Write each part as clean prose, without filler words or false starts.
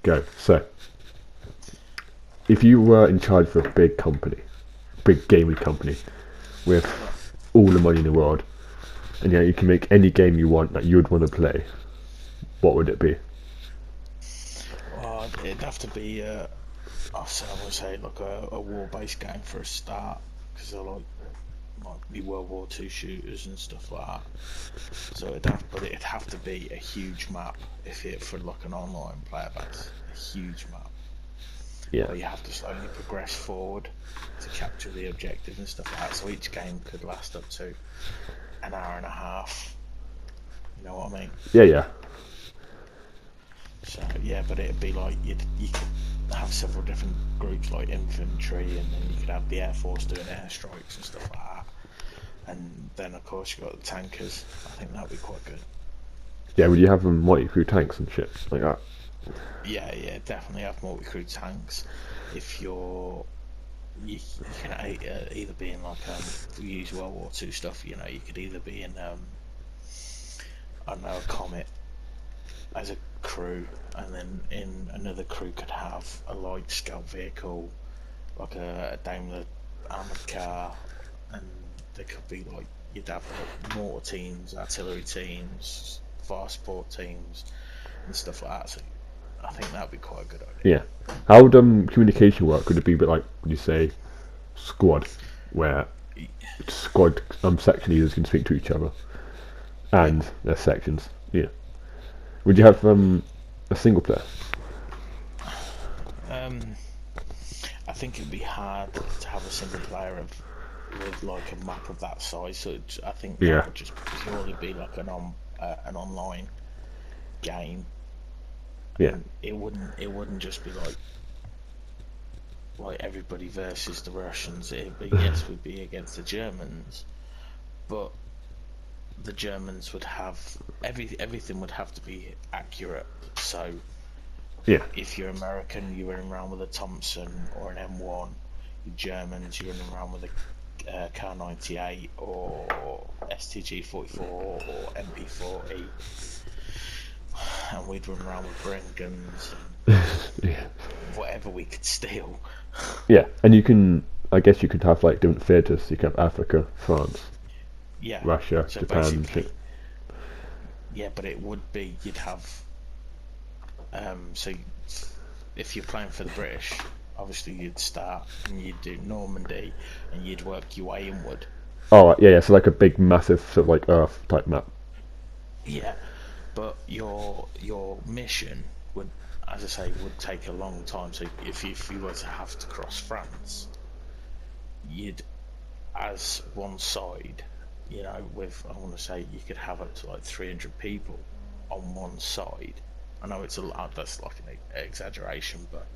go. So, if you were in charge of a big company, big gaming company, with all the money in the world, and you can make any game you want that you would want to play, what would it be? Well, it'd have to be, I would say, like a war-based game for a start, because I like the World War II shooters and stuff like that. So it'd have to be a huge map if it for like an online player base, a huge map. Yeah. Where you have to slowly progress forward to capture the objective and stuff like that. So each game could last up to an hour and a half. You know what I mean? Yeah, yeah. So yeah, but it'd be like you could have several different groups like infantry, and then you could have the air force doing airstrikes and stuff like that. And then of course you got the tankers. I think that'd be quite good. Yeah, would you have them multi-crew tanks and shit like that? Yeah, definitely have multi-crew tanks. If you can either be in like we use World War II stuff. You know, you could either be in I don't know, a Comet as a crew, and then in another crew could have a light scout vehicle, like a Daimler armored car, and there could be like you'd have like mortar teams, artillery teams, fire support teams, and stuff like that. So I think that'd be quite a good idea. Yeah. How would communication work? Could it be a bit like, would you say, squad, where squad section leaders can speak to each other, and their sections? Yeah. Would you have a single player? I think it'd be hard to have a single player with like a map of that size. So I think that would just purely be like an online game. Yeah. It wouldn't just be like everybody versus the Russians. It'd be yes, we'd be against the Germans, but the Germans would have everything would have to be accurate. So yeah, if you're American, you're running around with a Thompson or an M1. You're Germans, you're running around with a Kar-98 or STG-44 or MP-40, and we'd run around with Bren guns and whatever we could steal. Yeah, and I guess you could have like different theatres. You could have Africa, France, Russia, so Japan. Yeah, but it would be you'd have so if you're playing for the British, obviously you'd start and you'd do Normandy and you'd work your way inward. Oh yeah, so like a big, massive sort of like Earth type map. Yeah, but your mission would, as I say, would take a long time. So if you were to have to cross France, you'd, as one side, you know, with I want to say you could have up to like 300 people on one side. I know it's a lot, that's like an exaggeration, but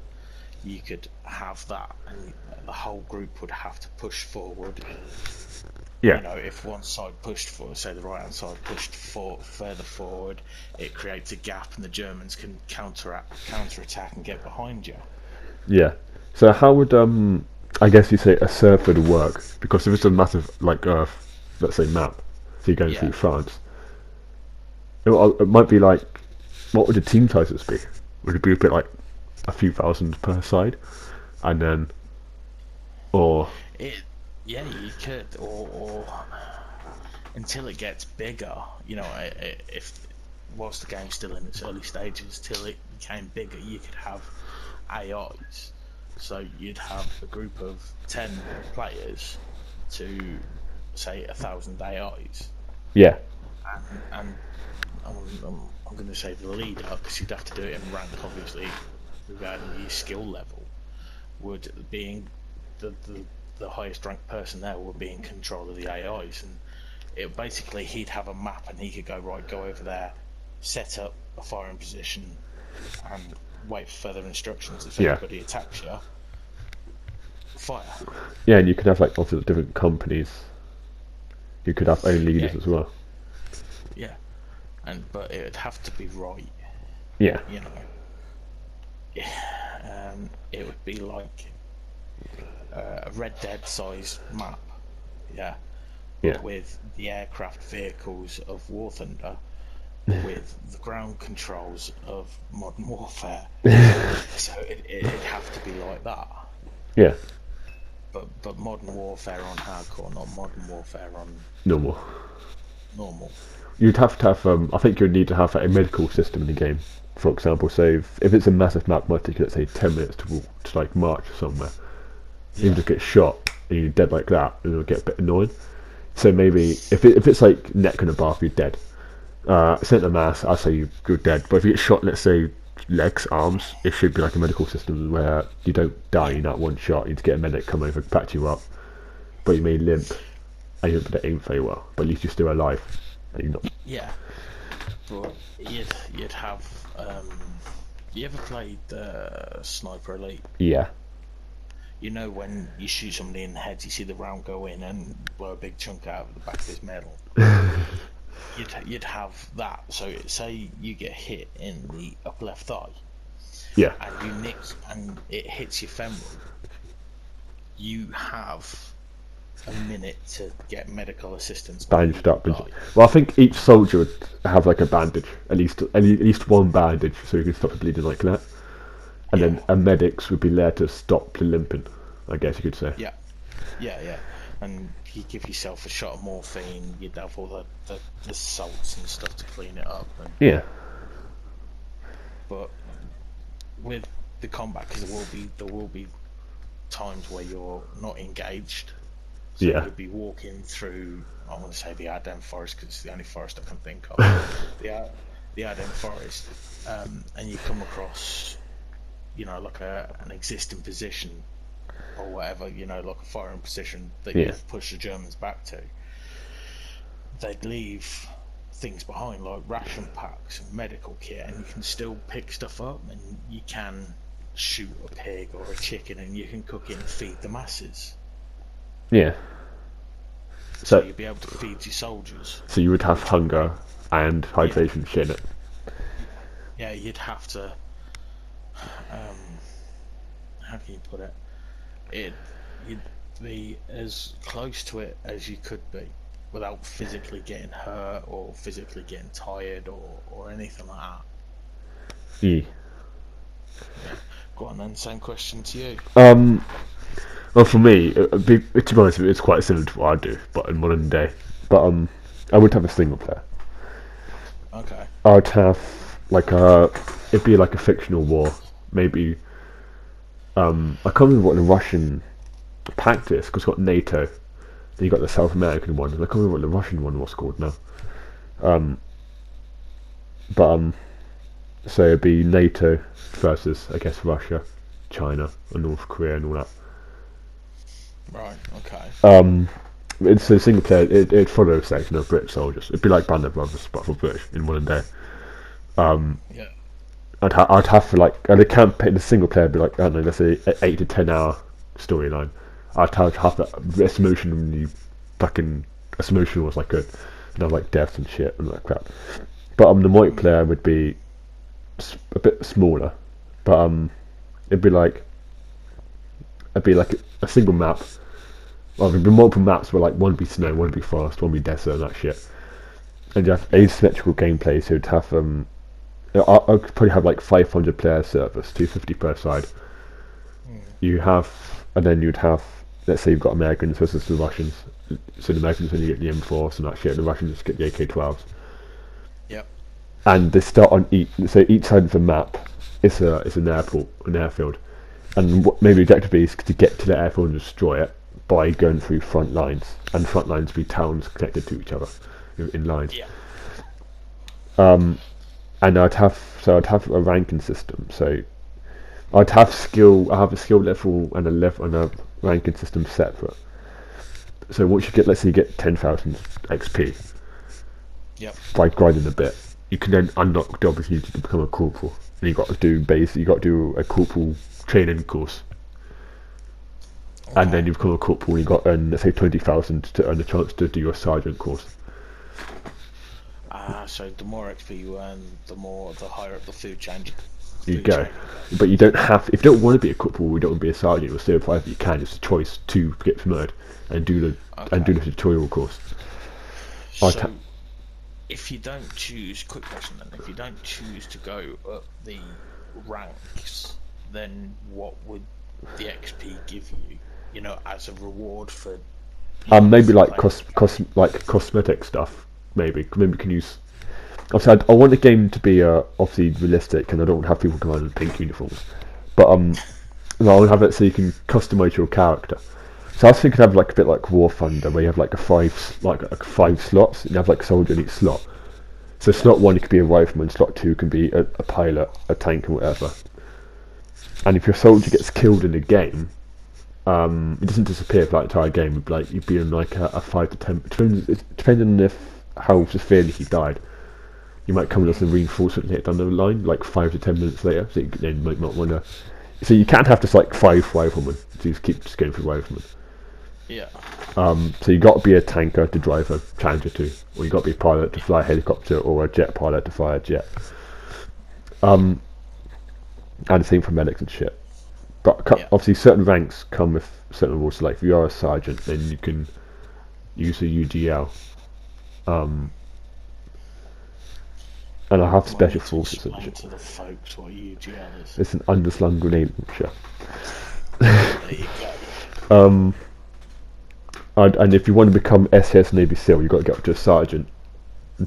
you could have that, and the whole group would have to push forward. Yeah. You know, if one side pushed forward, say the right hand side pushed further forward, it creates a gap, and the Germans can counter attack and get behind you. Yeah. So how would I guess you say a server would work? Because if it's a massive like Earth, let's say map, so you're going through France, it might be like, what would the team sizes be? Would it be a bit like a few thousand per side, and then, or yeah, you could, or until it gets bigger, you know, if whilst the game's still in its early stages, till it became bigger, you could have AIs. So you'd have a group of 10 players to say 1,000 AIs. Yeah. And I'm going to say the leader, because you'd have to do it in rank, obviously, regarding your skill level, would being the highest ranked person there would be in control of the AIs, and it basically he'd have a map and he could go over there, set up a firing position, and wait for further instructions. If anybody attacks you, fire. Yeah, and you could have like lots of different companies. You could have own leaders as well. Yeah, but it would have to be right. Yeah. You know. It would be like a Red Dead size map. Yeah. Yeah. With the aircraft vehicles of War Thunder, with the ground controls of Modern Warfare. So it'd have to be like that. Yeah, But Modern Warfare on hardcore, not Modern Warfare on no more. normal. You'd have to have. I think you'd need to have a medical system in the game. For example, so if it's a massive map, might take let's say 10 minutes to like march somewhere. You Yeah. just get shot and you're dead like that, and it'll get a bit annoying. So maybe if it's like neck and above, you're dead. Centre mass, I'd say you're dead. But if you get shot, let's say legs, arms, it should be like a medical system where you don't die in that one shot. You just get a medic come over, patch you up, but you may limp and you don't put the aim very well. But at least you're still alive. And you're not. Yeah. But you'd have. You ever played Sniper Elite? Yeah, You know when you shoot somebody in the head, you see the round go in and blow a big chunk out of the back of his medal. You'd have that. So say you get hit in the upper left thigh, yeah, and you nick and it hits your femoral. You have a minute to get medical assistance. bandaged up. Well, I think each soldier would have like a bandage, at least one bandage, so you can stop the bleeding like that. And then a medics would be there to stop the limping, I guess you could say. Yeah. And you give yourself a shot of morphine. You'd have all the salts and stuff to clean it up. Yeah. But with the combat, because there will be times where you're not engaged. So Yeah. you'll be walking through. I want to say the Ardennes Forest because it's the only forest I can think of. the Ardennes Forest, and you come across, like an existing position or whatever, like a firing position that you've pushed the Germans back to. They'd leave things behind like ration packs and medical kit, and you can still pick stuff up, and you can shoot a pig or a chicken and you can cook it and feed the masses. Yeah. So you'd be able to feed your soldiers. So you would have hunger and hydration shit in it. Yeah, you'd have to. How can you put it? You'd be as close to it as you could be, without physically getting hurt or physically getting tired or anything like that. Yeah. Go on then. Same question to you. Well, for me, to be honest, it's quite similar to what I do, but in modern day. But I would have a single player. Okay. I'd have it'd be like a fictional war, maybe. I can't remember what the Russian pact is, because it's got NATO. Then you got the South American one, and I can't remember what the Russian one was called now. So it'd be NATO versus, I guess, Russia, China, and North Korea, and all that. Right. Okay. It's a single player. It'd follow a section of British soldiers. It'd be like Band of Brothers, but for British in modern day. Yeah. I'd have for the campaign, the single player would be like, I don't know, let's say 8 to 10 hour storyline. I'd have that as emotionally fucking as emotional as I could, and have like deaths and shit and that crap. But the multiplayer would be a bit smaller, but it'd be like a single map. Well, there'd be multiple maps where like one would be snow, one would be forest, one would be desert and that shit. And you have asymmetrical gameplay, so you'd have I could probably have like 500 player servers, 250 per side. And then you'd have, let's say you've got Americans versus the Russians. So the Americans only get the M4s and that shit, and the Russians get the AK-12s. Yep. And they start on each side of the map is an airport, an airfield. And what maybe the objective is to get to the airfield and destroy it by going through front lines. And front lines would be towns connected to each other in lines. Yeah. And I'd have a ranking system. So I'd have skill. I have a skill level and a ranking system separate. So once you get, let's say you get 10,000 XP. Yep. By grinding a bit, you can then unlock the opportunity to become a corporal. And you got to do a corporal training course. Okay. And then you become a corporal. And you got let's say 20,000 to earn a chance to do your sergeant course. So the more XP you earn, the higher up the food chain You go. But you don't have, if you don't want to be a corporal, you don't want to be a sergeant or survive, you can. It's a choice to get promoted and do the tutorial course. So if you don't choose, quick question then, if you don't choose to go up the ranks, then what would the XP give you? You know, as a reward for Maybe like playing the game? like cosmetic stuff. Maybe you can use. Obviously, I want the game to be obviously realistic, and I don't want to have people come out in pink uniforms. But no, I want to have it so you can customize your character. So I was thinking have like a bit like War Thunder, where you have like like five slots, and you have like a soldier in each slot. So Yeah, slot one it could be a rifleman, slot two can be a pilot, a tank, and whatever. And if your soldier gets killed in the game, it doesn't disappear for like the entire game. It'd be like you'd be in like a 5 to 10. Depending on if how severely he died, you might come with some reinforcement later down the line, like 5 to 10 minutes later. So you then might not want to. So you can't have just like 5 riflemen. So you keep going for riflemen. yeah, So you got to be a tanker to drive a Challenger to, or you got to be a pilot to fly a helicopter, or a jet pilot to fly a jet. And the same for medics and shit. But yeah. obviously, certain ranks come with certain rules. So like if you are a sergeant, then you can use a UGL. And I have You might special need to forces and explain shit. to the folks what UGL is. It's an underslung grenade launcher. There you go. And if you want to become SS Navy SEAL, you've got to get up to a sergeant,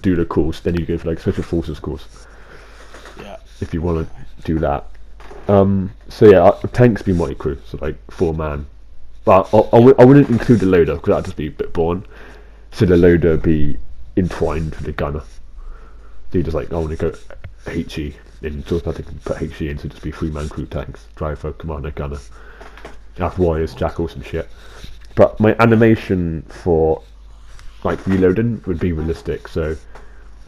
do the course, then you go for like special forces course. Yeah, If you want to do that. So yeah, tanks be multi-crew, so like 4 man. But I wouldn't include the loader because that'd just be a bit boring. So the loader be entwined with the gunner. So you just like I want to go HE, then so I can put HE in, so just be 3 man crew tanks, driver, commander, gunner. You have warriors, jackals and shit. But my animation for like reloading would be realistic. So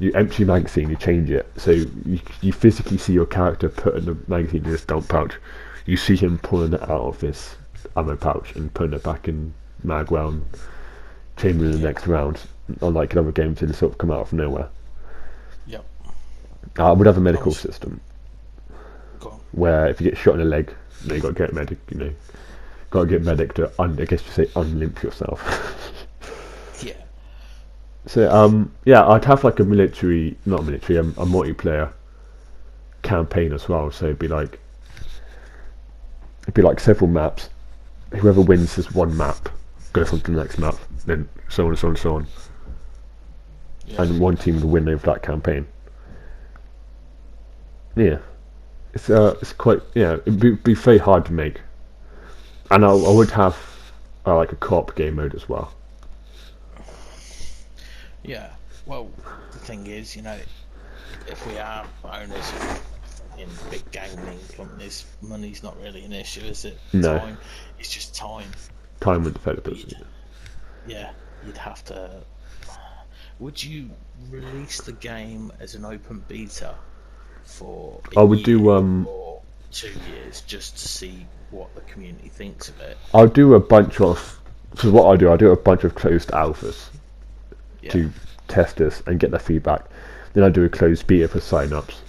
you empty your magazine, you change it, so you physically see your character putting the magazine in his dump pouch. You see him pulling it out of his ammo pouch and putting it back in mag round, chambering the yeah, next round. Unlike in other games, it sort of come out of nowhere. yep. I would have a medical Also, system go on. where if you get shot in the leg, you got to get medic. Got to get medic to I guess you say unlimp yourself. Yeah, So yeah, I'd have like a military, not military, a multiplayer campaign as well. So it'd be like several maps. Whoever wins this one map goes on to the next map, then so on and so on and so on. yeah. And one team will win over that campaign. Yeah, it's quite it'd be very hard to make, and I would have like a co-op game mode as well. Yeah. Well, the thing is, you know, if we are owners in big gaming companies, money's not really an issue, is it? No, Time. It's just time. time with But developers. yeah, you'd have to. Would you release the game as an open beta for I a would do year or 2 years just to see what the community thinks of it? I'll do a bunch of. So what I do a bunch of closed alphas Yeah, to testers and get their feedback. Then I do a closed beta for sign-ups,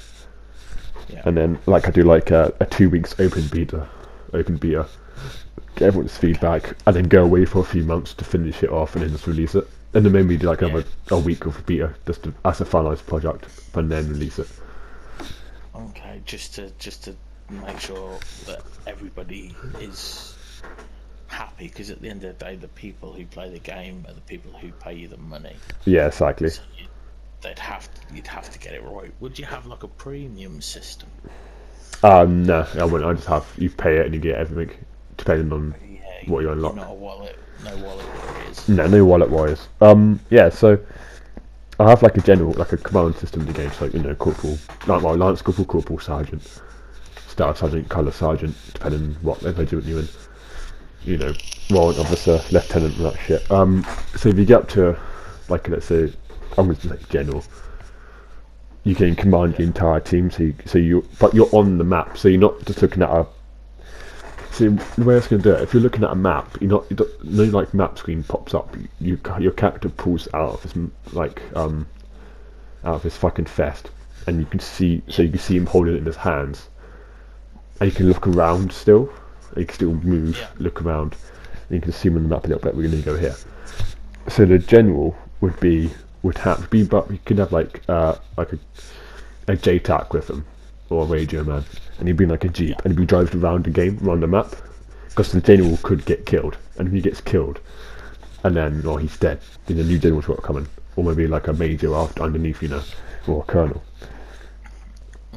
yeah, and then like I do like a 2 weeks open beta, get everyone's feedback, and then go away for a few months to finish it off, and then just release it. And then maybe do like yeah. a week of beta just as a finalized project, and then release it. Okay, just to make sure that everybody is happy, because at the end of the day, the people who play the game are the people who pay you the money. Yeah, exactly. So you'd have to get it right. Would you have like a premium system? No, I wouldn't. I just have you pay it and you get everything depending on Yeah, what you you're unlock. not a wallet, no wallet warriors. No wallet wires. Yeah, so I have like a general, like a command system in the game, so like, corporal, like my lance corporal, corporal, sergeant, staff sergeant, colour sergeant, depending on what regiment you're in. Warrant officer, lieutenant, and that shit. So if you get up to, like, let's say, I'm going to say general, you can command the entire team. But you're on the map, so you're not just looking at a. See, the way I was going to do it, if you're looking at a map, no like map screen pops up. Your character pulls out of his out of his fucking vest, and you can see him holding it in his hands, and you can look around still. You can still move, Yeah, look around, and you can see him on the map a little bit. We're going to go here. So the general would be would have be, but you could have like a JTAC with him, or a radio man, and he'd be in like a jeep, Yeah. and he'd be driving around the game, around the map, because the general could get killed, and if he gets killed, and then or he's dead, then the new general's got coming, or maybe like a major after underneath, or a colonel.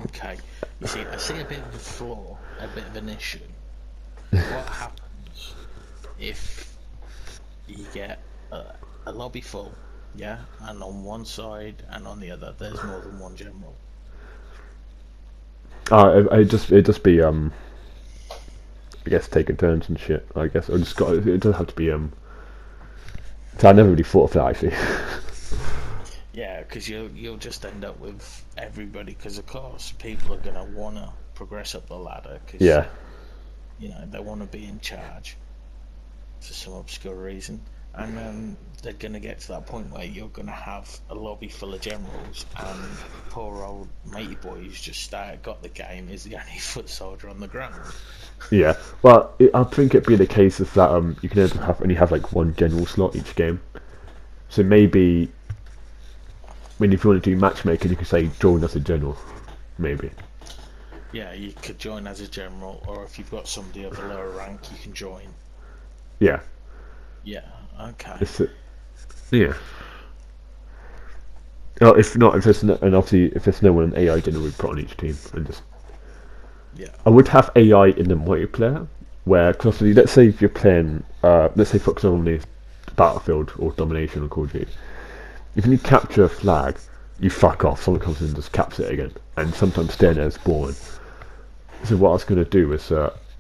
Okay. You see, I see a bit of a flaw, a bit of an issue. What happens if you get a lobby full, yeah, and on one side and on the other there's more than one general? It just be I guess taking turns and shit. I guess I just got it doesn't have to be So I never really thought of that actually. Yeah, because you'll just end up with everybody. Because of course, people are gonna wanna progress up the ladder. Cause, Yeah, they want to be in charge for some obscure reason, and they're gonna get to that point where you're gonna have a lobby full of generals, and poor old matey boy who's just got the game is the only foot soldier on the ground. yeah. Well, I think it'd be the case of that you can only have like one general slot each game. So maybe, I mean, if you want to do matchmaking, you could say join as a general, maybe. Yeah, you could join as a general, or if you've got somebody of a lower rank, you can join. Yeah. Yeah. Okay. Yeah. Oh, if not, if there's and obviously if there's no one an AI general would put on each team and just. Yeah. I would have AI in the multiplayer, where, cause obviously, let's say if you're playing, let's say for example, on the Battlefield or Domination or Call of Duty, if you capture a flag, you fuck off. Someone comes in and just caps it again, and sometimes staying there is boring. So what I was going to do is,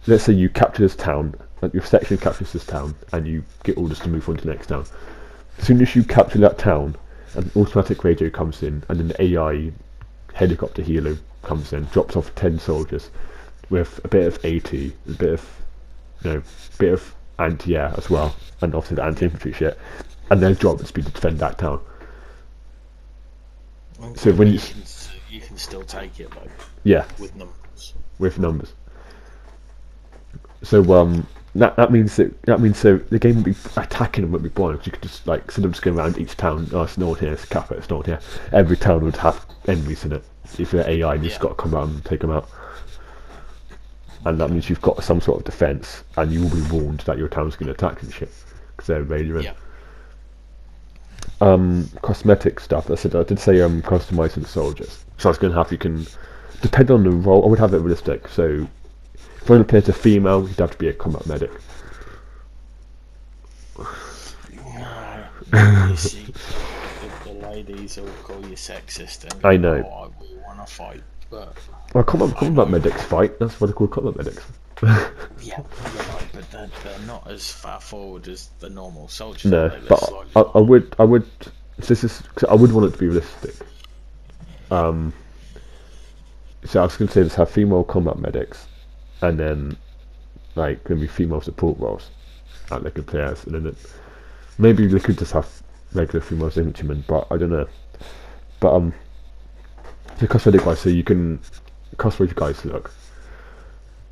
let's say you capture this town, like your section captures this town, and you get orders to move on to the next town. As soon as you capture that town, an automatic radio comes in, and then the AI helicopter helo comes in, drops off 10 soldiers with a bit of AT, a bit of, bit of anti-air as well, and obviously the anti-infantry shit, and their job is to be to defend that town. Okay, So when you can still take it though. Yeah, With numbers. with numbers. So that means so the game would be attacking them would be boring because you could just like instead of just going around each town. Oh, it's not here, it's cap it, it's not here. Every town would have enemies in it. If you're AI, you just got to come out and take them out. And that means you've got some sort of defense, and you will be warned that your town's going to attack and shit because they're radio in. Yeah. Cosmetic stuff. I did say customizing soldiers. So I was going to have you can depend on the role. I would have it realistic. So if you want to play as a female, you'd have to be a combat medic. No, you see, the ladies will call you sexist and go, I know. Oh, we want to fight, but Well, combat medics fight. That's what they call combat medics. yeah, right, but they're not as far forward as the normal soldiers. No, Are they? They're but slightly I would. I would want it to be realistic. So I was going to say let's have female combat medics, and then like maybe female support roles that they could play as, and then maybe they could just have regular female infantrymen, but I don't know. But the cosmetic guys, so you can cosmetic guys look.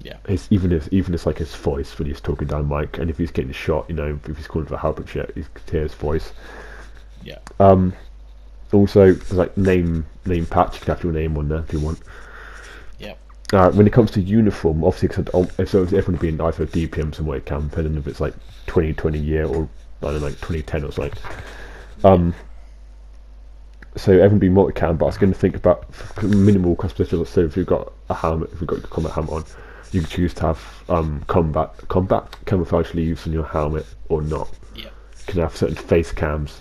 Yeah. Even his like his voice when he's talking down mic, and if he's getting shot, if he's calling for help and shit, you can hear his voice. Yeah. Also, there's like name patch. You can have your name on there if you want. Yeah. When it comes to uniform, obviously, if everyone would be in either DPM or it can, depending if it's like 2020 year or I don't know, like 2010 or something. So everyone be multi-cam, but I was going to think about minimal customization. So if you've got a helmet, if you've got your combat helmet on, you can choose to have combat camouflage leaves on your helmet or not. Yeah. You can have certain face cams,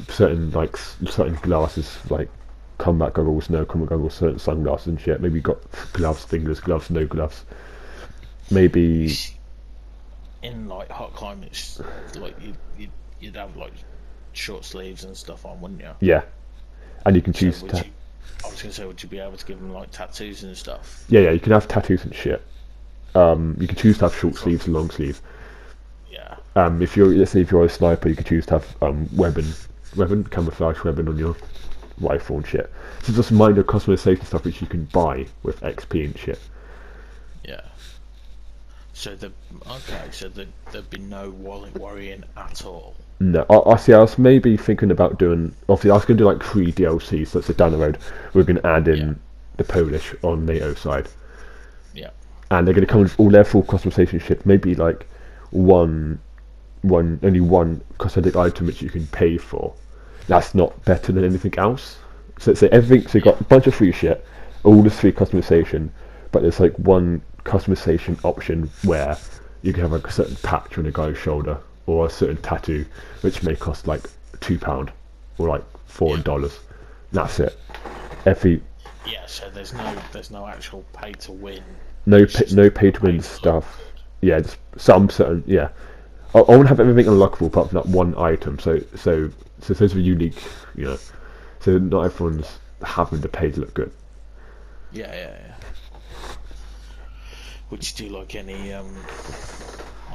certain glasses like combat goggles, no combat goggles, certain sunglasses and shit. Maybe you got gloves, fingerless gloves, no gloves. Maybe In like hot climates, like you'd have like short sleeves and stuff on, wouldn't you? yeah, and you can So choose would to. you, I was gonna say, would you be able to give them like tattoos and stuff? Yeah, you can have tattoos and shit. You can choose to have short sleeves and long sleeves. Yeah. If let's say if you're a sniper, you can choose to have camouflage weapon on your rifle and shit. So just minor customization stuff which you can buy with XP and shit. Yeah. So the okay, so there'd be no wallet worrying at all. No, I see. I was maybe thinking about doing. Obviously, I was going to do like 3 DLCs. So it's down the road. We're going to add Yeah, in the Polish on NATO side, yeah, and they're going to come with all their full customization shit. Maybe like one, only one cosmetic item which you can pay for. That's not better than anything else. So everything. So you yeah, got a bunch of free shit, all this free customization, but there's like one customization option where you can have like a certain patch on a guy's shoulder or a certain tattoo, which may cost like £2 or like yeah, $4. That's it. Every yeah. So there's no actual pay to win. no It's just no pay to pay win to look stuff. good. Yeah, just some certain yeah. I want to have everything unlockable apart from that one item. So those are unique, you know. So not everyone's having to pay to look good. Yeah, yeah, yeah. Would you do like any I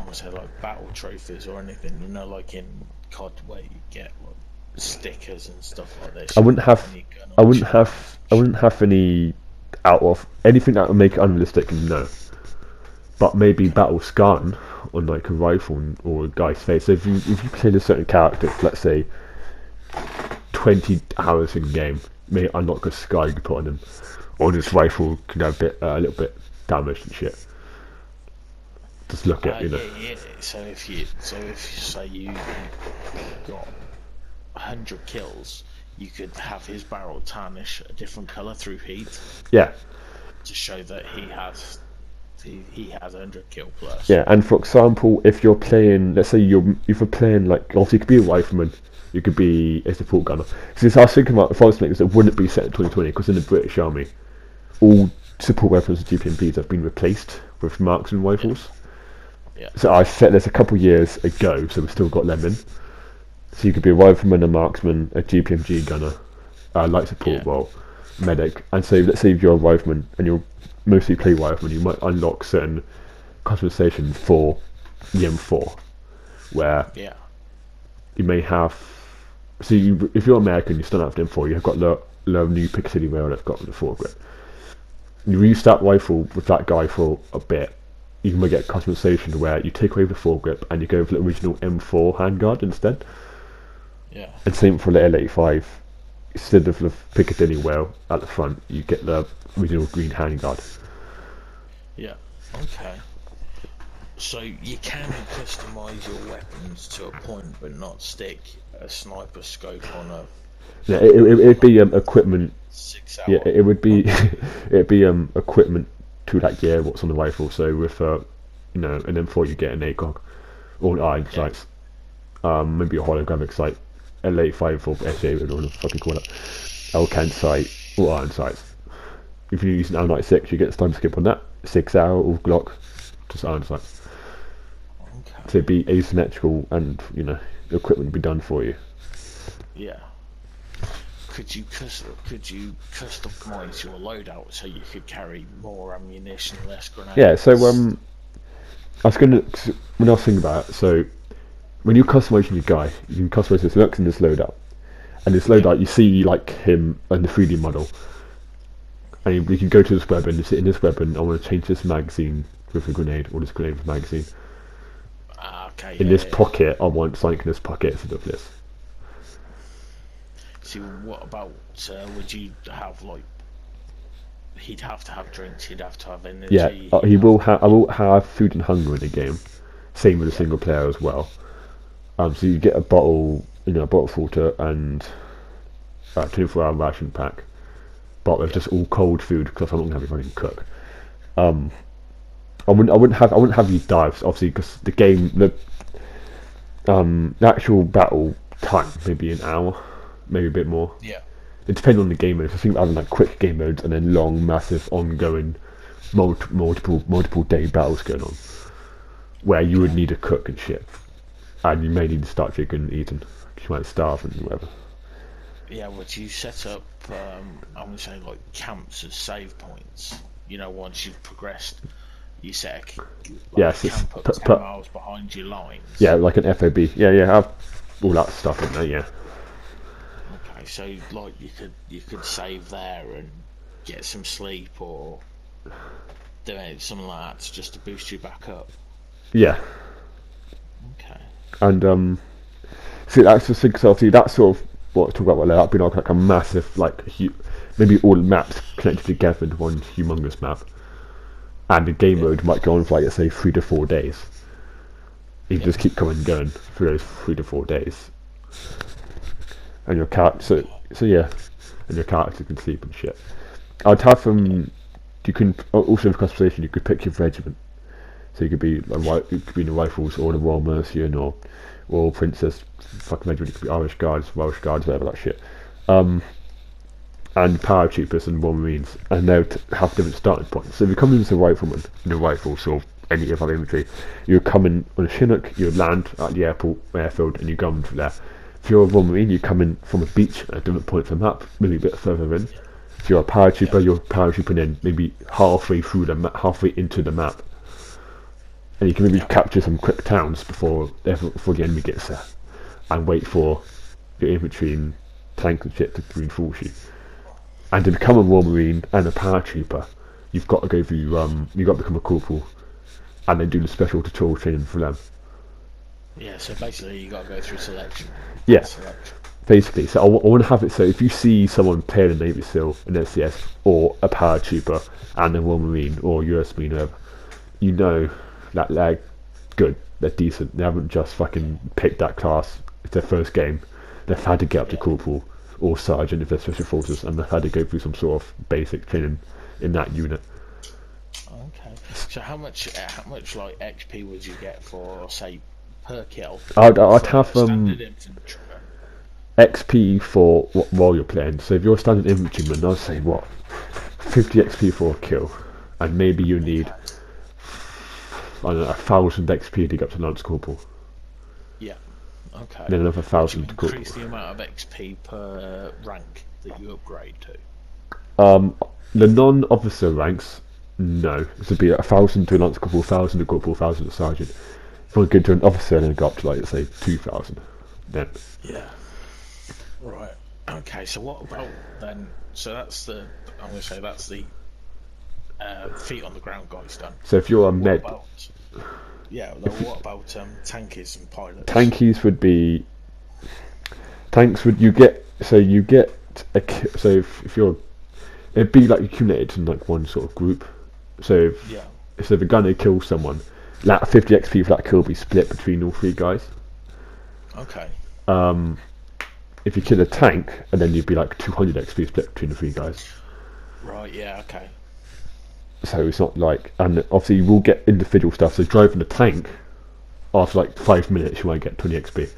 would say like battle trophies or anything? You know, like in COD where you get like stickers and stuff like this. I wouldn't have When you gun I on wouldn't shoulder. have I wouldn't have any out of anything that would make it unrealistic. No, but maybe Okay. battle scarring on like a rifle or a guy's face. So if you played a certain character, for, let's say 20 hours in game, may unlock a scar you can put on him, or this rifle can have a little bit damaged and shit. Just look at Yeah, yeah. So if you say you got 100 kills, you could have his barrel tarnish a different color through heat yeah. to show that he has 100 kill plus. Yeah, and for example, if you're playing, let's say if you're playing like, obviously you could be a rifleman, you could be a support gunner. Because I was thinking about the forest makers that wouldn't be set in 2020, because in the British Army, all support weapons and GPMPs have been replaced with marksman Yeah, rifles. yeah, So I set this a couple years ago, so we've still got them in. So you could be a rifleman, a marksman, a GPMG gunner, a light support yeah, role, medic. And so let's say if you're a rifleman and you're mostly play rifleman, you might unlock certain customization for the M4, where yeah, you may have. So if you're American, you start out with M4. You've got the new Picatinny rail that's got the foregrip. You use that rifle with that guy for a bit. You might get customization where you take away the foregrip and you go for the original M4 handguard instead. yeah, And same for the L85. Instead of the Picatinny rail at the front, you get the original green handguard. yeah. Okay. So you can customize your weapons to a point, but not stick a sniper scope on a Yeah, it'd be equipment. Yeah, 6 hour. it would be it'd be equipment to that gear. What's on the rifle? So with an M4 you get an ACOG or iron Yeah, sights. Maybe a holographic sight. L85 or SA, whatever the fuck you call it. L-can sight or iron sights. If you use an L96, you get the time skip on that. 6 hour or Glock, just iron sights. So okay. it'd be asymmetrical, and the equipment would be done for you. Yeah. Could you customize your loadout so you could carry more ammunition, less Yeah. So grenades? I was gonna when I was thinking about it. So when you're customizing your guy, you can customize this looks in this loadout, and this Yeah, loadout you see like him in the 3D model, and you can go to this weapon. You say in this weapon, I want to change this magazine with a grenade, or this grenade with a magazine. okay, In yeah, this yeah, yeah. pocket, I want something in this pocket instead of this. See, what about would you have like? He'd have to have drinks. He'd have to have Yeah, energy. he He'd have will to have. I be. will have food and hunger in the game. Same with the Yeah, single player as well. So you get a bottle, a bottle of water and a 24-hour ration pack. But with yeah, just all cold food because I'm not gonna have anything to cook. Um, I wouldn't have these dives obviously because the actual battle time maybe an hour, maybe a bit more. yeah, It depends on the game mode. I think having like quick game modes and then long, massive, ongoing, multiple day battles going on, where you would okay. need a cook and shit, and you may need to start drinking and eating. 'Cause you might starve and whatever. Yeah, would you set up? I'm gonna say like camps as save points. You know, once you've progressed, you set like a Yes, it's camp up 10 miles behind your yeah, lines. like an FOB. Yeah, yeah, have all that stuff in there. Yeah, Okay, so like you could save there and get some sleep, or doing something like that just to boost you back up. Yeah, Okay. and see that's the thing. So obviously that's sort of what I talk about. Well, that'd be like a massive maybe all the maps connected together into one humongous map, and the game Yeah. mode might go on for like let's say 3 to 4 days. You can Yeah. just keep coming and going for those 3 to 4 days, and your character. So yeah, and your character can sleep and shit. I'd have You can also with customization. You could pick your regiment. So you could be you could be in the Rifles or the Royal Mercian or Royal Princess fucking regiment. You could be Irish Guards, Welsh Guards, whatever that shit. And paratroopers and Royal Marines, and they'll have different starting points. So if you come in as a rifleman in the Rifles or any of other infantry, you come in on a Chinook, you land at the airfield, and you go from there. If you're a Royal Marine, you come in from a beach at a different point of the map, maybe a bit further in. If you're a paratrooper, you're paratrooping in maybe halfway into the map, and you can maybe capture some quick towns before the enemy gets there, and wait for your infantry and tanks and shit to reinforce you. And to become a Royal Marine and a paratrooper, you've got to go through you've got to become a corporal, and then do the special tutorial training for them. Yeah. So basically, you got to go through selection. Yeah. Selection. Basically, so I want to have it so if you see someone playing a Navy SEAL, an SCS, or a paratrooper and a Royal Marine or US Marine, whatever, you know that they're good, they're decent, they haven't just fucking picked that class. It's their first game. They've had to get up to corporal or sergeant if they're special forces, and they've had to go through some sort of basic training in that unit. Okay. So how much like XP would you get for say per kill? I'd for have standard infantry? XP for what role you're playing. So if you're a standard infantryman, I'd say 50 XP for a kill, and maybe you need I don't know 1,000 XP to get up to Lance Corporal. Yeah. Okay. Then another 1,000 to increase Corporal. the amount of XP per rank that you upgrade to. The non-officer ranks, no. This would be 1,000 to Lance Corporal, 1,000 to Corporal, 1,000 to Sergeant. If you want to go to an officer, then go up to like let's say 2,000. Then. Yeah. Right. Okay. So what about then? So that's the I'm going to say that's the feet on the ground guys done. So if you're a med, what about tankies and pilots? tankies would be tanks. Would you get so you get so if you're it'd be like accumulated in like one sort of group. So if the gunner kills someone, that 50 XP for that kill will be split between all three guys. Okay. If you kill a tank, and then you'd be like 200 XP split between the three guys. Right. Yeah. Okay. So it's not like, and obviously you will get individual stuff. So driving a tank, after like 5 minutes, you might get 20 XP.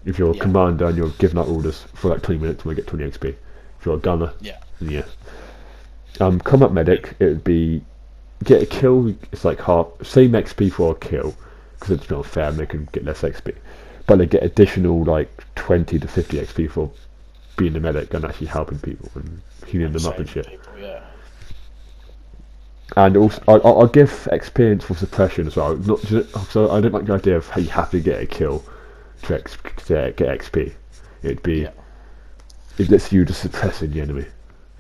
If you're a commander and you're giving out orders for like 20 minutes, you might get 20 XP. If you're a gunner, yeah. Combat medic, it would be get a kill. It's like half same XP for a kill because it's not fair. And they can get less XP, but they get additional like 20 to 50 XP for being a medic and actually helping people and healing them up and shit. People, yeah. And also, I'll give experience for suppression as well. Not just, so I don't like the idea of how you have to get a kill to get XP. It'd be it lets you just suppressing the enemy,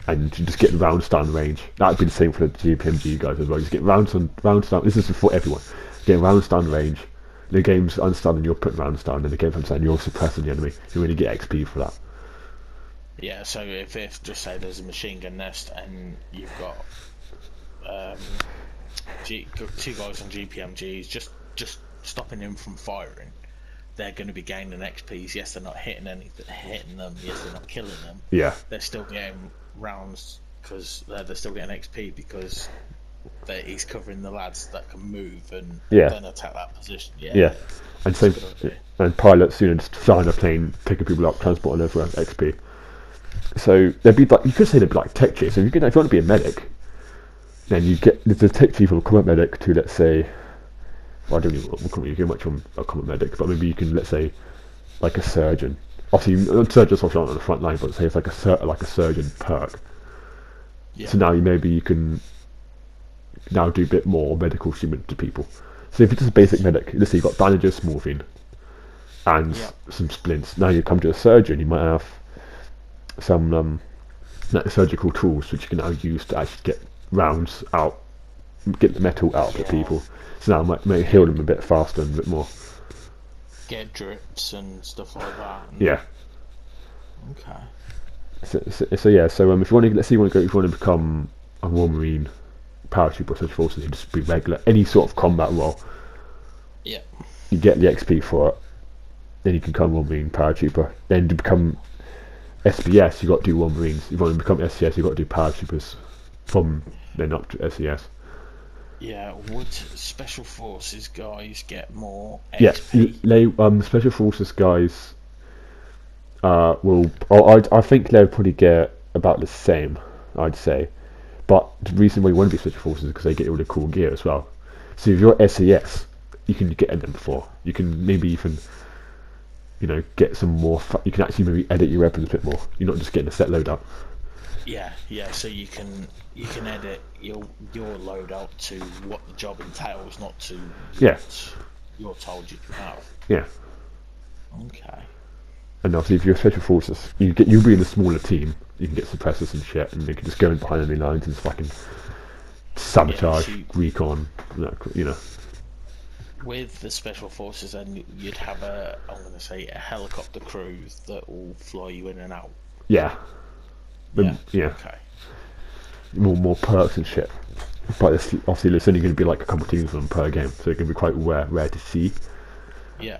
and you just get rounds down range. That'd be the same for the GPMG guys as well. You just get rounds down. This is for everyone. Get rounds down range. The game's understanding you're putting rounds down, and the game's understanding you're suppressing the enemy. You really get XP for that. Yeah. So if just say there's a machine gun nest and you've got two guys on GPMGs just stopping them from firing, they're going to be gaining XPs. Yes, they're not hitting them. Yes, they're not killing them. Yeah, they're still getting rounds because they're still getting XP because he's covering the lads that can move and then attack that position. Yeah. And so pilots, just flying a plane, picking people up, transporting over XP. So they'd be like, you could say they'd be like tech chiefs. If you want to be a medic, then you get the tech chief from a combat medic to, let's say, well, I don't really get much from a combat medic, but maybe you can, let's say, like a surgeon. Obviously, surgeons obviously aren't on the front line, but say it's like a surgeon perk. Yeah. So now you can now do a bit more medical treatment to people. So if it's just a basic medic, let's say you've got bandages, morphine, and some splints. Now you come to a surgeon, you might have some surgical tools which you can now use to actually get rounds out, get the metal out of Yeah, people. So now I might yeah. heal them a bit faster and a bit more. Get drips and stuff like that. And, Yeah. okay. So yeah. So if you want to, let's say if you want to become a War Marine, paratrooper, or such forces, you just be regular, any sort of combat role. Yeah. You get the XP for it. Then you can become War Marine, paratrooper. Then to become SBS, you got to do War Marines. If you want to become SCS, you got to do paratroopers. From then up to SES. Yeah. Would special forces guys get more Yeah, XP? they special forces guys will. I think they'll probably get about the same. I'd say, but the reason why you want to be special forces is because they get all the cool gear as well. So if you're SES, you can get them before. You can maybe even get some more. You can actually maybe edit your weapons a bit more. You're not just getting a set loadout. Yeah, yeah. So you can edit your loadout to what the job entails, not to Yeah, what you're told you can have. yeah. Okay. And obviously, if you're special forces, you'll be in a smaller team. You can get suppressors and shit, and you can just go in behind enemy lines and just fucking Yeah. sabotage, So recon. with the special forces, then you'd have I'm going to say a helicopter crew that will fly you in and out. Yeah, Yeah. yeah. Okay. More perks and shit. But obviously, there's only going to be like a couple of teams of them per game, so it can be quite rare to see. Yeah.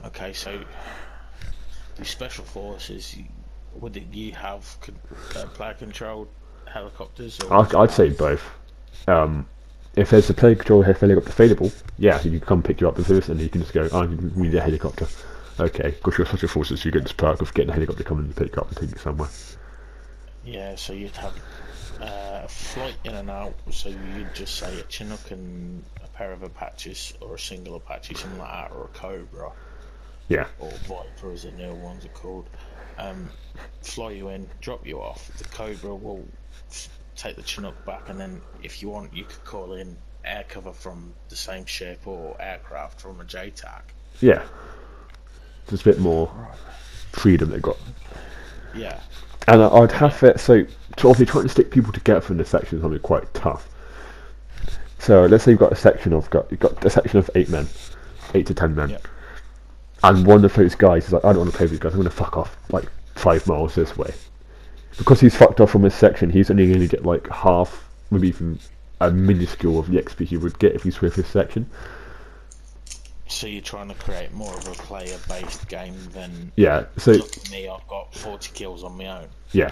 Okay. So the special forces, you have player controlled helicopters, or would you I'd say have? both. If there's a player control helicopter available, yeah, you can come pick you up with this, and you can just go, you need a helicopter. Okay, because you're such a forces, you get this perk of getting a helicopter coming and pick you up and take you somewhere. Yeah. So you'd have flight in and out. So you'd just say a Chinook and a pair of Apaches, or a single Apache, something like that, or a Cobra, Yeah, or Viper, as the new ones are called. Fly you in, drop you off. The Cobra will take the Chinook back, and then if you want, you could call in air cover from the same ship or aircraft from a JTAC. yeah. Just a bit more Right. freedom they got. Yeah. And I'd Yeah. have it, so obviously trying to stick people together in this section is going to be quite tough. So let's say you've got you've got a section of 8 men, 8 to 10 men, Yeah. and one of those guys is like, I don't want to play with these guys, I'm going to fuck off like 5 miles this way. Because he's fucked off from his section, he's only going to get like half, maybe even a minuscule of the XP he would get if he's with his section. So you're trying to create more of a player-based game than, Yeah, so look at me, I've got 40 kills on my own. yeah,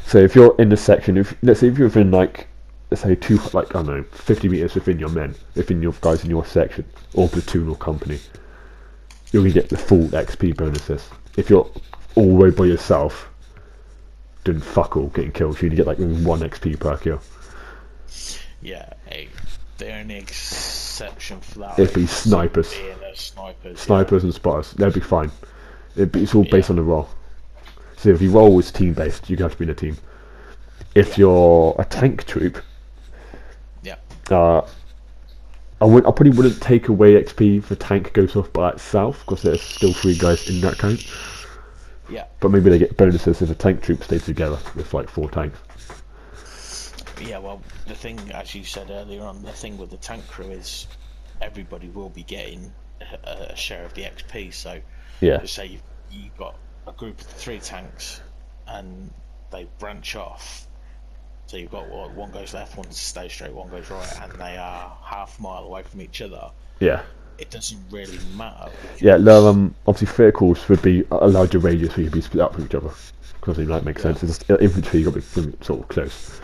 so if you're in the section, if let's say if you're within like, let's say I don't know, 50 meters within your men, within your guys in your section or platoon or company, you're gonna get the full XP bonuses. If you're all the way by yourself, doing fuck all, getting killed, you only get like 1 XP per kill. Yeah, the only exception for that It'd be is snipers, being a snipers. snipers and spotters. They'd be fine. It's all based Yeah. on the role. So if your role is team based, you have to be in a team. If Yeah. you're a tank troop, Yeah. I probably wouldn't take away XP if a tank goes off by itself, because there's still 3 guys in that tank. Yeah. But maybe they get bonuses if a tank troop stays together with like 4 tanks. Yeah, well, the thing, as you said earlier on, the thing with the tank crew is everybody will be getting a share of the XP. So, Yeah, just say you've got a group of 3 tanks, and they branch off. So you've got one goes left, one stays straight, one goes right, and they are half a mile away from each other. yeah. It doesn't really matter. Yeah, no, obviously vehicles would be a larger radius where you'd be split up from each other. Because it might make sense. It's just, infantry, you've got to be sort of close.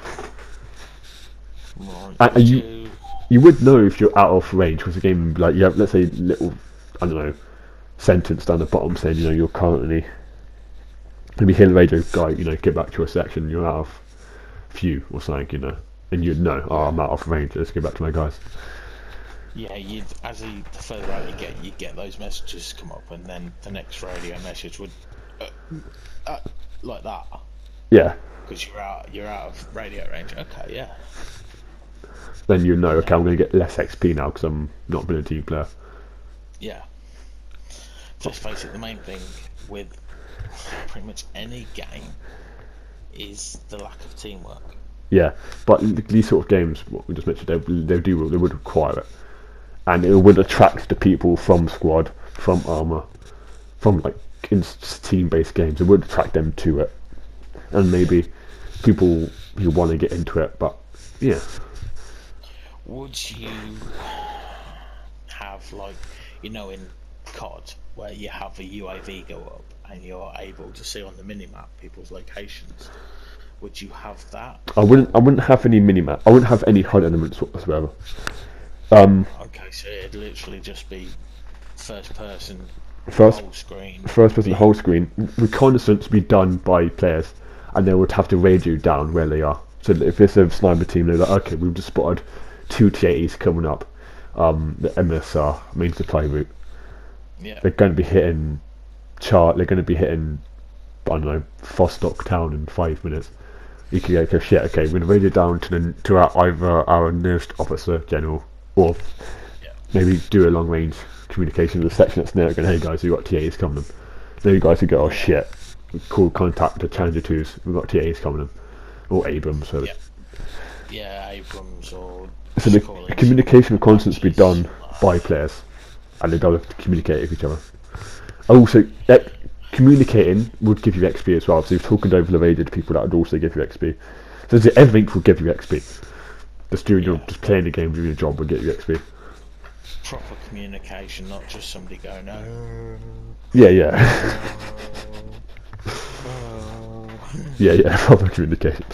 Right. And you would know if you're out of range, because the game, like, you have, let's say, little, I don't know, sentence down the bottom saying, you're currently, maybe hear the radio guy, get back to your section, you're out of few or something, and you'd know, I'm out of range, let's go back to my guys. Yeah, the further out you get those messages come up, and then the next radio message would like that, Yeah, because you're out of radio range. Okay, yeah, then you know, okay, I'm going to get less XP now because I'm not been a team player. yeah. Let's face it, the main thing with pretty much any game is the lack of teamwork. Yeah, but these sort of games, what we just mentioned, they would require it, and it would attract the people from squad, from armor, from like in team-based games. It would attract them to it, and maybe people who want to get into it. But yeah, Would you have like, in COD where you have a UAV go up and you're able to see on the minimap people's locations? Would you have that? I wouldn't have any minimap. I wouldn't have any HUD elements whatsoever. Okay, so it'd literally just be first person, First whole screen. first person whole screen reconnaissance be done by players, and they would have to radio down where they are. So if it's a sniper team, they're like, okay, we've just spotted two T80s coming up, the MSR main supply route. Yeah. They're going to be hitting They're going to be hitting, I don't know, Fostock town in 5 minutes. You can go, shit, okay, we're going to radio down to either our nearest officer general, or maybe do a long range communication with the section that's near, going, hey guys, we've got TAs coming in. Then you guys would go, oh shit, call contact to Challenger 2s, we've got TAs coming in. Or Abrams. So, yeah, Abrams or... So the communication would constantly be done by players, and they'd have to communicate with each other. Also, communicating would give you XP as well, so if talking over the radio to people, that would also give you XP. So everything will give you XP. Just playing the game, doing your job will get you XP. Proper communication, not just somebody going, oh. Yeah. Yeah, proper communication.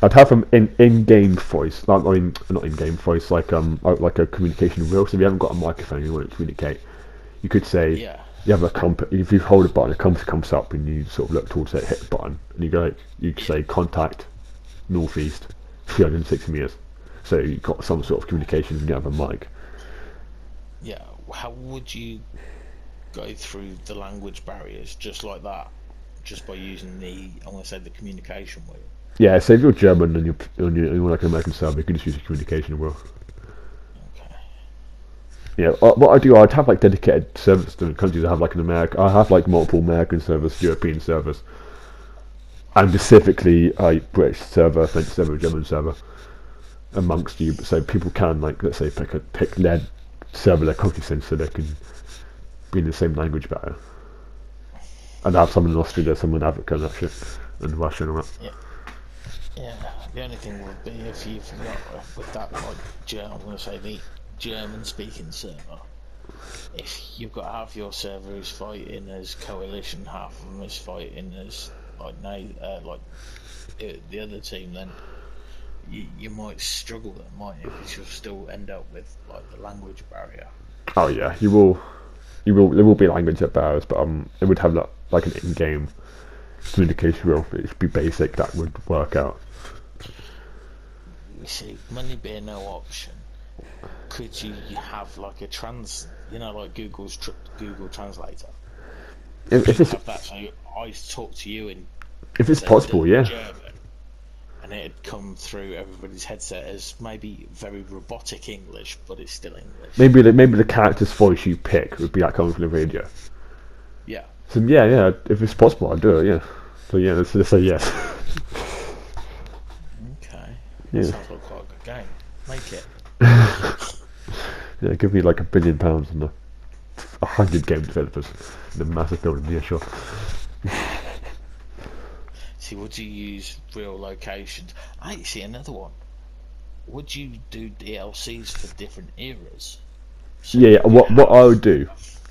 I'd have them in-game voice, not in-game voice, like a communication wheel. So if you haven't got a microphone, you want to communicate. You could say, you have if you hold a button, a compass comes up, and you sort of look towards it, hit the button, and you say contact northeast, 360 meters. So you've got some sort of communication, and you have a mic. Yeah, how would you go through the language barriers just like that? Just by using the communication wheel. Yeah, so if you're German and you're like an American server, you can just use a communication wheel. Okay. Yeah, what I do, I'd have like dedicated servers to countries. I have like I have like multiple American servers, European servers, and specifically a British server, French server, German server amongst you, so people can, like, let's say pick their server, their country in, so they can be in the same language better. And have someone in Austria, someone in Africa and that shit, and Russia and all that. Yeah. The only thing would be if you've got with that, like, I'm going to say the German-speaking server. If you've got half your server is fighting as coalition, half of them is fighting as the other team, then you might struggle then, mightn't you? Because you'll still end up with like the language barrier. Oh yeah, you will. There will be language barriers, but it would have like an in-game communication rule. It'd be basic. That would work out. You see, money being no option, could you have like a like Google Translator? If it's have that, so I talk to you in. If it's possible, yeah. German, and it'd come through everybody's headset as maybe very robotic English, but it's still English. Maybe the character's voice you pick would be like coming from the radio. Yeah. So yeah. If it's possible, I'd do it. Yeah. So yeah, let's say yes. Okay. Yeah. Sounds like quite a good game. Make it. Yeah, give me like £1 billion and 100 game developers in a massive building. Yeah, sure. See, would you use real locations? See another one. Would you do DLCs for different eras? So Yeah. What I would do,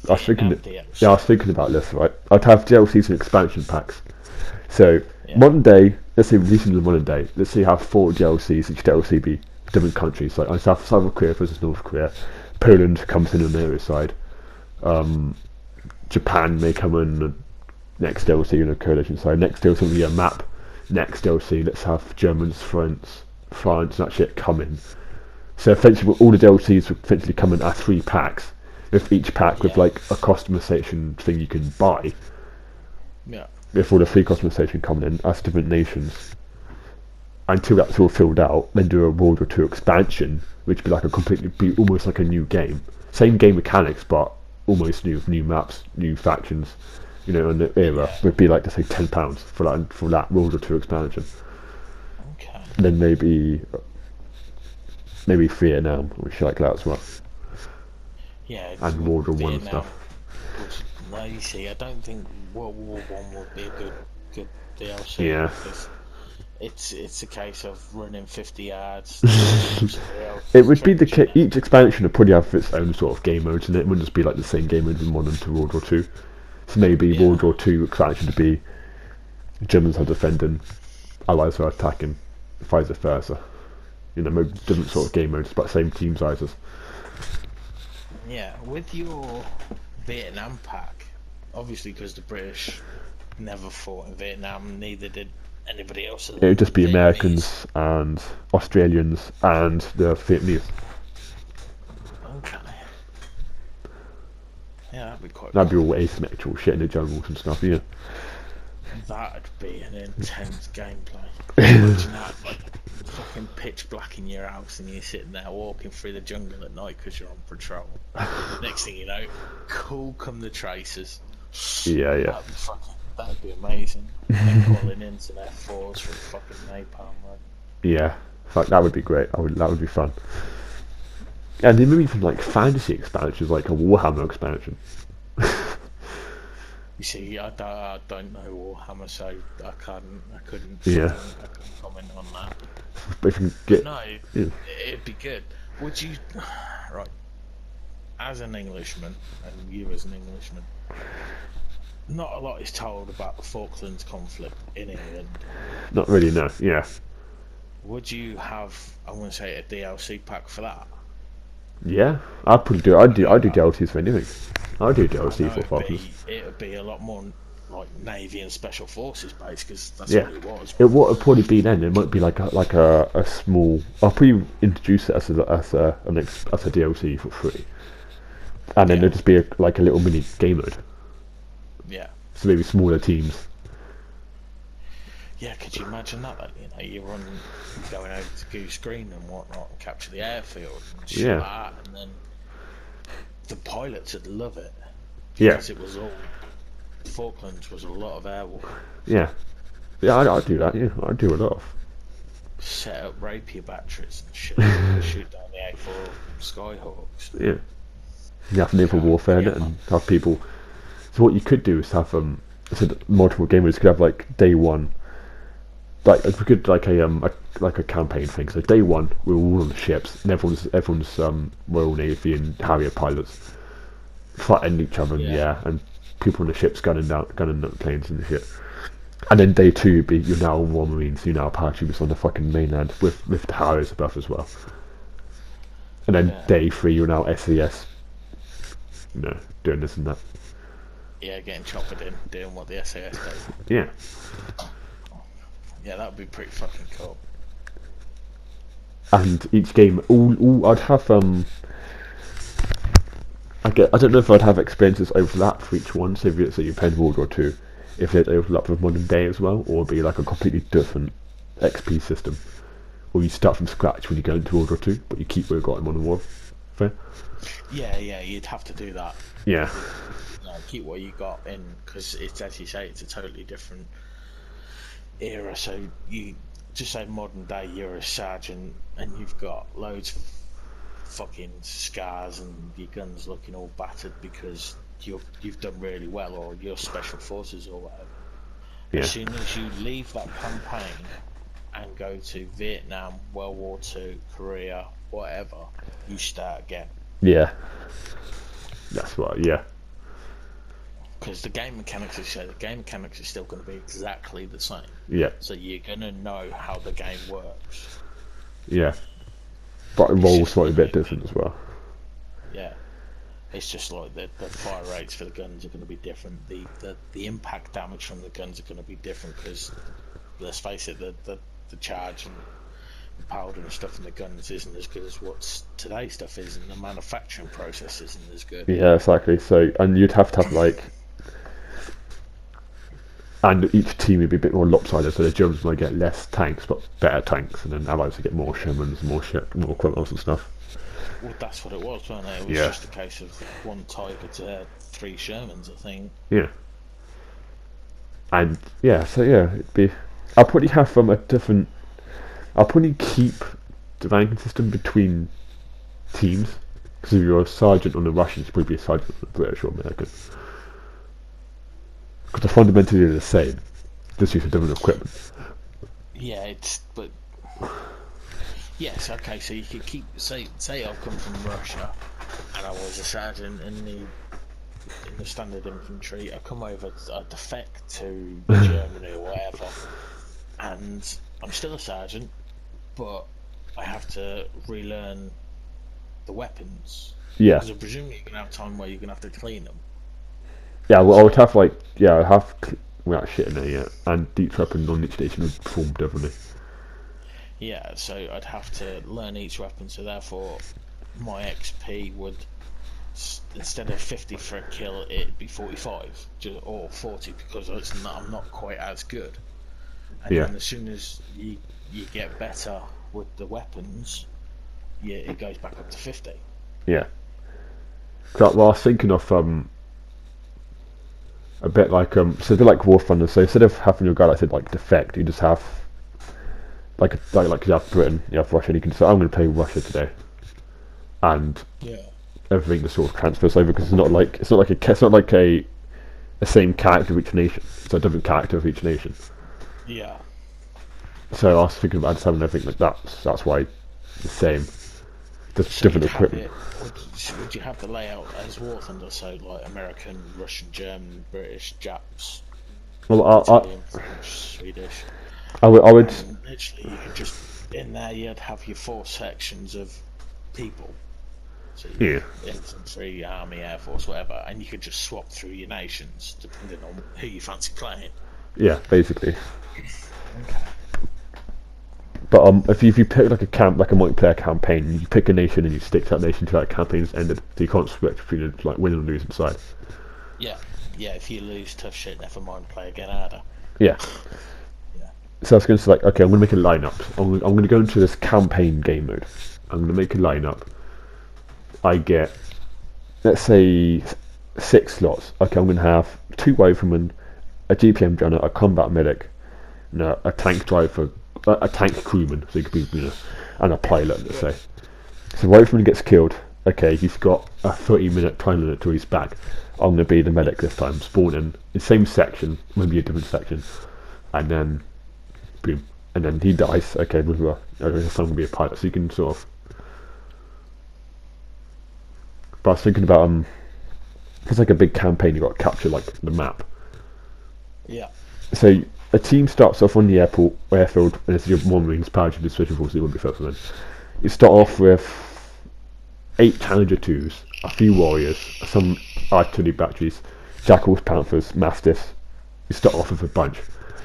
I was thinking about this, right? I'd have DLCs and expansion packs. So modern day, let's say releasing the modern day. Let's say you have 4 DLCs. Each DLC be different countries. Like I have South Korea versus North Korea. Poland comes in on the other side. Japan may come in the next DLC on the coalition side. Next DLC will be a map. Next DLC, let's have Germans, France, and that shit come in. So essentially, all the DLCs will essentially come in as 3 packs, with each pack with like a customization thing you can buy. Yeah. With all the 3 customization coming in as different nations. Until that's all filled out, then do a World War 2 expansion, which would be almost like a new game. Same game mechanics, but almost new maps, new factions. In the era would be like to say £10 for that World War 2 expansion. Okay. And then maybe Vietnam, which I like that as well, Yeah, and World War One and Vietnam. stuff. No, you see, I don't think World War One would be a good DLC Yeah. because it's a case of running 50 yards to somebody It else's would be trench, and each expansion would probably have its own sort of game modes, and it wouldn't just be like the same game mode in Modern to World War Two. So maybe yeah, World War Two expansion to be Germans are defending, Allies are attacking, vice versa. Different sort of game modes, but same team sizes. yeah. With your Vietnam pack, obviously because the British never fought in Vietnam, neither did anybody else other It would than just the be Vietnamese. Americans and Australians and the Vietnamese. Okay, yeah, that'd be quite That'd be cool. all asymmetrical shit in the jungles and stuff, yeah. That'd be an intense gameplay. Imagine that, like fucking pitch black in your house and you're sitting there walking through the jungle at night because you're on patrol. Next thing you know, cool come the tracers. Yeah, yeah. That'd be amazing. And then calling into their fours for a fucking napalm run. Yeah. Fuck, that would be great. That would be fun. And then maybe even like fantasy expansions, like a Warhammer expansion. You see, I don't know Warhammer, so I couldn't Yeah. comment on that. But if you can But get, no, yeah, it'd be good. Would you, right, as an Englishman, and you as an Englishman, not a lot is told about the Falklands conflict in England. not really, no. Yeah, Would you have, I want to say, a DLC pack for that? yeah. I'd probably do. I know I'd do that. DLCs for anything. I'd do I DLC know for Falklands. it'd be a lot more like Navy and Special Forces based because that's Yeah. what it was. It what would probably be then. It might be like a small. I'll probably introduce it as a DLC for free, and then Yeah, there'll just be like a little mini game mode. yeah, So maybe smaller teams. yeah. Could you imagine that? Then you run going over to Goose Green and whatnot and capture the airfield and shit Yeah. like that, and then the pilots would love it Yeah. because it was all Falklands was a lot of air war. Yeah. Yeah. I'd do that. Yeah. I'd do a lot of. Set up rapier batteries and shit, shoot down the A4 Skyhawks. Yeah. You have naval warfare in Yeah, it and have people. So what you could do is have so multiple gamers could have like day one, like we could like a campaign thing. So day one we're all on the ships and everyone's Royal Navy and Harrier pilots fighting each other in the yeah, air and people on the ships gunning the planes and shit. And then day two be you're now Royal Marines, you're now paratroopers on the fucking mainland with the Harriers above as well. And then yeah, day three you're now SAS, doing this and that. yeah. Getting choppered in, doing what the SAS does. Yeah. Yeah, that would be pretty fucking cool. And each game, all I'd have I don't know if I'd have experiences overlap for each one. So if you played World War Two, if there's overlap with modern day as well, or it'd be like a completely different XP system, or you start from scratch when you go into World War Two, but you keep what you got in Modern Warfare. Yeah, you'd have to do that. Yeah, Keep what you got in because it's as you say, it's a totally different era. So you just say modern day, you're a sergeant and you've got loads of fucking scars and your guns looking all battered because you've done really well, or you're special forces or whatever. yeah, As soon as you leave that campaign and go to Vietnam, World War Two, Korea, whatever, you start again. yeah. That's what. Yeah, Because the game mechanics are still going to be exactly the same. yeah, So you're going to know how the game works. yeah. But the It's role's just slightly a bit like, different as well. yeah, it's just like the fire rates for the guns are going to be different. The impact damage from the guns are going to be different because, let's face it, the charge and the powder and stuff in the guns isn't as good as what today's stuff is, and the manufacturing process isn't as good. Yeah, exactly. So, and you'd have to have like, and each team would be a bit more lopsided. So the Germans might get less tanks, but better tanks, and then Allies would get more Shermans, more shit, more equipment and stuff. Well, that's what it was, wasn't it? It was Yeah. just a case of one Tiger to 3 Shermans, I think. Yeah. And yeah, so yeah, it'd be. I'll probably have I'll probably keep the ranking system between teams. Because if you're a sergeant on the Russians, you'd probably be a sergeant on the British or American. Because they're fundamentally the same, just use a different equipment. Yeah, but yes, okay. So you could keep say I've come from Russia, and I was a sergeant in the standard infantry. I come over, I defect to Germany or whatever, and I'm still a sergeant, but I have to relearn the weapons. Yeah. Because I'm presuming you're gonna have time where you're gonna have to clean them. Yeah, well, I would have I'd have without shit in there, yeah, and each weapon on each nation would perform differently. Yeah, so I'd have to learn each weapon, so therefore my XP would, instead of 50 for a kill, it'd be 45 or 40 because I'm not quite as good. And Yeah. then as soon as you get better with the weapons, it goes back up to 50. Yeah. So, well, I was thinking of a bit like so a bit like War Thunder. So instead of having your guy like said like defect, you just have like you have Britain, you have Russia, and you can say I'm going to play Russia today, and everything just sort of transfers over because it's not like a the same character of each nation. It's a different character of each nation. Yeah. So I was thinking about just having everything like that. So that's why the same, just different equipment. Would you have the layout as War Thunder, so like American, Russian, German, British, Japs, Well, Italian, French, Swedish? I would. And literally, you could just in there. You'd have your 4 sections of people. So infantry, army, air force, whatever, and you could just swap through your nations depending on who you fancy playing. Yeah, basically. Okay. But if you pick like a multiplayer campaign, you pick a nation and you stick to that nation till that campaign's ended. So you can't switch between like winning and losing side. Yeah. If you lose, tough shit. Never mind. Play again harder. Yeah. So I was going to say okay, I'm going to make a lineup. I'm going to go into this campaign game mode. I'm going to make a lineup. I get, let's say, 6 slots. Okay, I'm going to have 2 riflemen, a GPM gunner, a combat medic, a tank driver, a tank crewman, so you could be, and a pilot, let's say. So rifleman gets killed. Okay, he's got a 30-minute time limit till he's back. I'm going to be the medic this time, spawn in the same section, maybe a different section, and then boom, and then he dies. Okay, I'm going to be a pilot, so you can sort of. But I was thinking about it's like a big campaign. You got to capture like the map. Yeah. So a team starts off on the airfield, and it's your Marines, parachute, special forces. You won't be first one. You start off with 8 Challenger 2s, a few warriors, some artillery batteries, jackals, panthers, mastiffs. You start off with a bunch.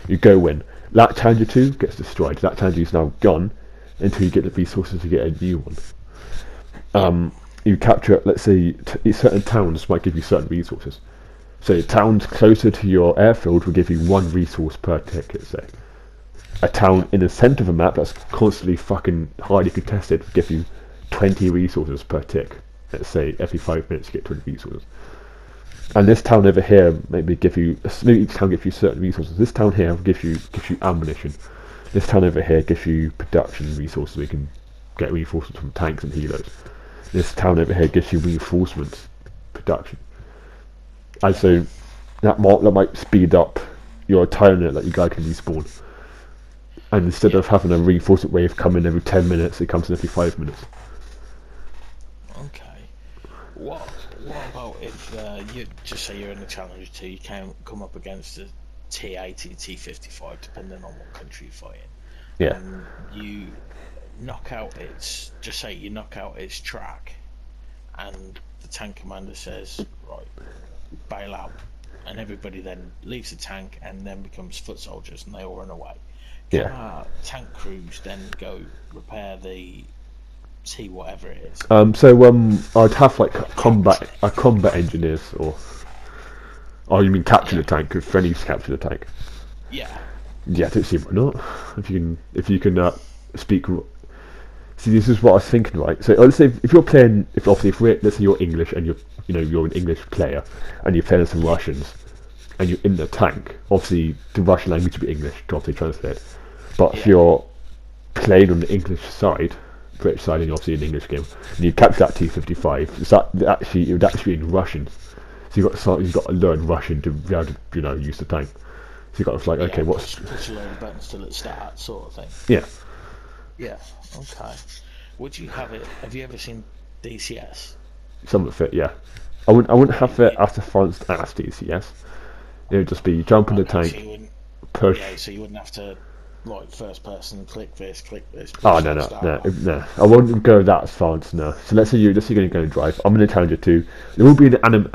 You go in. That Challenger 2 gets destroyed. That Challenger is now gone until you get the resources to get a new one. You capture, let's say, certain towns might give you certain resources. So towns closer to your airfield will give you 1 resource per tick, let's say. A town in the centre of a map that's constantly fucking highly contested will give you 20 resources per tick. Let's say every 5 minutes you get 20 resources. And this town over here maybe each town gives you certain resources. This town here gives you ammunition. This town over here gives you production resources, so you can get reinforcements from tanks and helos. This town over here gives you reinforcements production. And so that might speed up your time limit that you guys can respawn. And instead of having a reinforcement wave come in every 10 minutes, it comes in every 5 minutes. Okay. What about if you just say you're in the Challenger 2, you come up against a T80, T55, depending on what country you're fighting. Yeah. And you knock out its track, and the tank commander says, right, bail out, and everybody then leaves the tank and then becomes foot soldiers and they all run away. Can our tank crews then go repair the T whatever it is? I'd have like combat engineers, or you mean capture the tank? If friendlies capture the tank. Yeah, I don't see why not. If you can speak. See, this is what I was thinking, right? So let's say if you're playing, let's say you're English and you're an English player and you're playing some Russians and you're in the tank. Obviously, the Russian language would be English to obviously translate. But if you're playing on the English side, British side, and obviously an English game, and you capture that T-55, it's that actually it would actually be in Russian. So you've got to learn Russian to be able to use the tank. So you got to like, Yeah, okay, what's push a load of buttons till it starts, sort of thing. yeah. Yeah. Okay. Would you have it? Have you ever seen DCS? Some of it, yeah. I wouldn't have it after France as DCS. It would just be jump in the Okay, so tank, you wouldn't. push. Yeah, so you wouldn't have to like first person click this, push Oh that, no start no off. no! I wouldn't go that advanced. No. So let's say you're going to go and drive. I'm in a Challenger 2. There will be an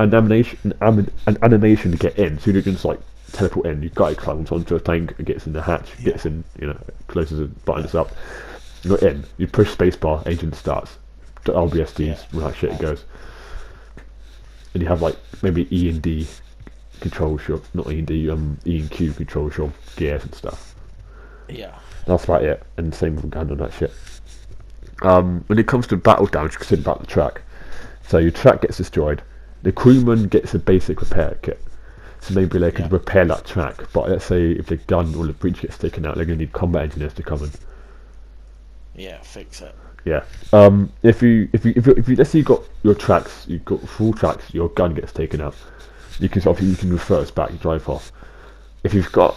animation to get in. So you don't just like teleport in. You've got to climb onto a tank. It gets in the hatch. Yeah. Gets in. Closes and buttons up. You're in. You push spacebar. Engine starts. The RBSDs. Yeah. When that shit goes. And you have like maybe E and D controls your not E and D E and Q controls your gears and stuff. Yeah. That's about it, and same with gun and that shit. When it comes to battle damage, consider about the track. So your track gets destroyed, the crewman gets a basic repair kit. So maybe they could repair that track, but let's say if the gun or the breach gets taken out, they're going to need combat engineers to come in. Yeah, fix it. Yeah. If you let's say you've got full tracks, your gun gets taken out. You can reverse back, you drive off. If you've got